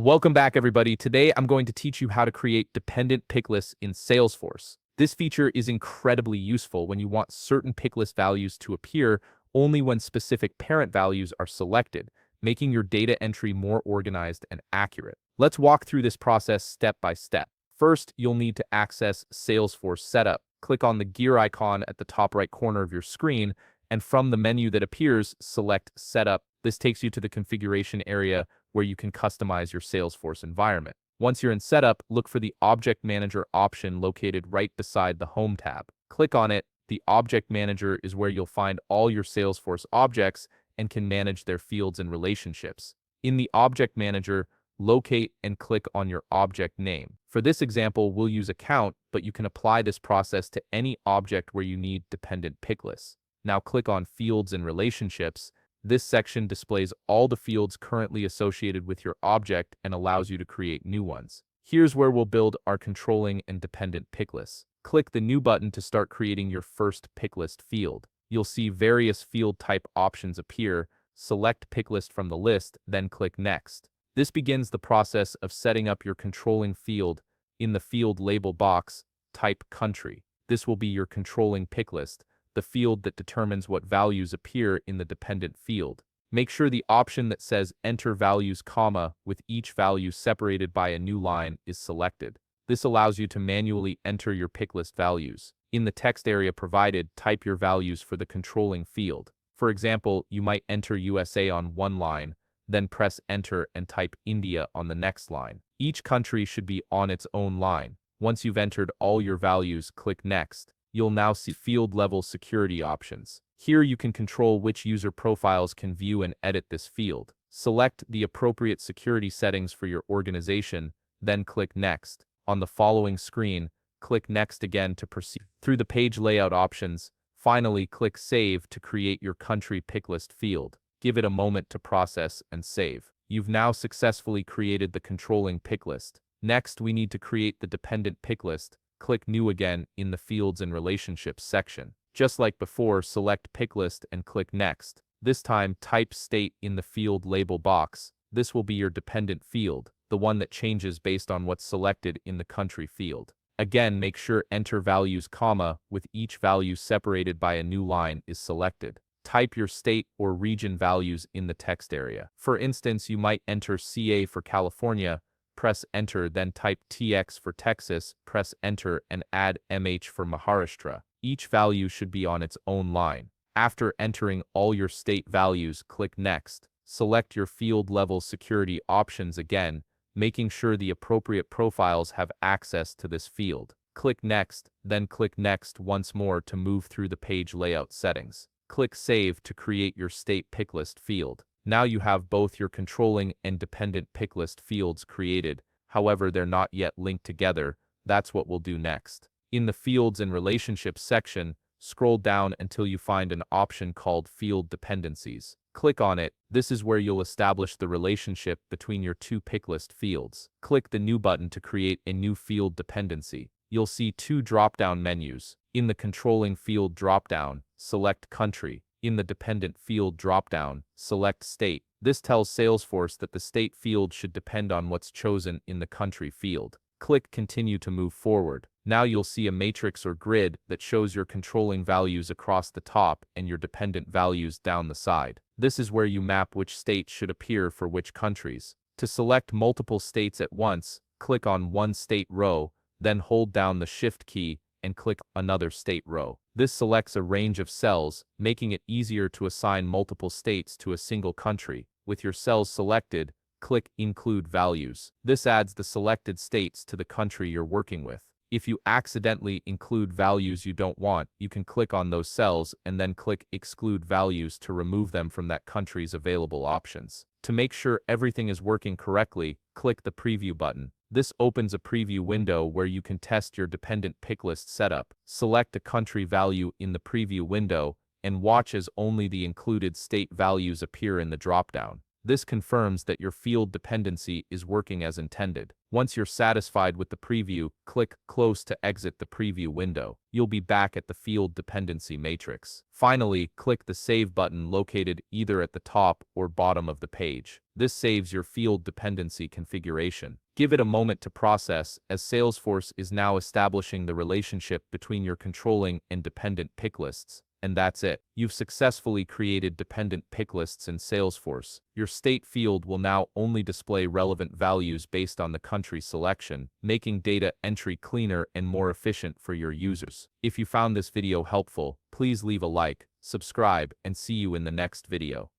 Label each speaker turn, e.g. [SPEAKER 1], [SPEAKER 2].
[SPEAKER 1] Welcome back, everybody. Today, I'm going to teach you how to create dependent pick lists in Salesforce. This feature is incredibly useful when you want certain pick list values to appear only when specific parent values are selected, making your data entry more organized and accurate. Let's walk through this process step by step. First, you'll need to access Salesforce Setup. Click on the gear icon at the top right corner of your screen, and from the menu that appears, select Setup. This takes you to the configuration area where you can customize your Salesforce environment. Once you're in Setup, look for the Object Manager option located right beside the Home tab. Click on it. The Object Manager is where you'll find all your Salesforce objects and can manage their fields and relationships. In the Object Manager, locate and click on your object name. For this example, we'll use account, but you can apply this process to any object where you need dependent pick lists. Now click on Fields and Relationships. This section displays all the fields currently associated with your object and allows you to create new ones. Here's where we'll build our controlling and dependent pick lists. Click the New button to start creating your first pick list field. You'll see various field type options appear. Select pick list from the list, then click Next. This begins the process of setting up your controlling field. In the field label box, type Country. This will be your controlling pick list, the field that determines what values appear in the dependent field. Make sure the option that says Enter Values, comma, with each value separated by a new line is selected. This allows you to manually enter your pick list values. In the text area provided, type your values for the controlling field. For example, you might enter USA on one line, then press Enter and type India on the next line. Each country should be on its own line. Once you've entered all your values, click Next. You'll now see field level security options. Here you can control which user profiles can view and edit this field. Select the appropriate security settings for your organization, then click Next. On the following screen, click Next again to proceed through the page layout options. Finally, click Save to create your country pick list field. Give it a moment to process and save. You've now successfully created the controlling pick list. Next, we need to create the dependent pick list. Click New again in the Fields and Relationships section. Just like before, select Pick List and click Next. This time, type State in the field label box. This will be your dependent field, the one that changes based on what's selected in the country field. Again, make sure Enter Values, comma, with each value separated by a new line is selected. Type your state or region values in the text area. For instance, you might enter CA for California, press Enter, then type TX for Texas, press Enter, and add MH for Maharashtra. Each value should be on its own line. After entering all your state values, click Next. Select your field level security options again, making sure the appropriate profiles have access to this field. Click Next, then click Next once more to move through the page layout settings. Click Save to create your state pick list field. Now you have both your controlling and dependent pick list fields created. However, they're not yet linked together. That's what we'll do next. In the Fields and Relationships section, scroll down until you find an option called Field Dependencies. Click on it. This is where you'll establish the relationship between your two pick list fields. Click the New button to create a new field dependency. You'll see two drop-down menus. In the controlling field drop-down, select Country. In the dependent field dropdown, select State. This tells Salesforce that the state field should depend on what's chosen in the country field. Click Continue to move forward. Now you'll see a matrix or grid that shows your controlling values across the top and your dependent values down the side. This is where you map which state should appear for which countries. To select multiple states at once, click on one state row, then hold down the Shift key and click another state row. This selects a range of cells, making it easier to assign multiple states to a single country. With your cells selected, click Include Values. This adds the selected states to the country you're working with. If you accidentally include values you don't want, you can click on those cells and then click Exclude Values to remove them from that country's available options. To make sure everything is working correctly, click the Preview button. This opens a preview window where you can test your dependent pick list setup. Select a country value in the preview window and watch as only the included state values appear in the dropdown. This confirms that your field dependency is working as intended. Once you're satisfied with the preview, click Close to exit the preview window. You'll be back at the field dependency matrix. Finally, click the Save button located either at the top or bottom of the page. This saves your field dependency configuration. Give it a moment to process, as Salesforce is now establishing the relationship between your controlling and dependent pick lists. And that's it. You've successfully created dependent pick lists in Salesforce. Your state field will now only display relevant values based on the country selection, making data entry cleaner and more efficient for your users. If you found this video helpful, please leave a like, subscribe, and see you in the next video.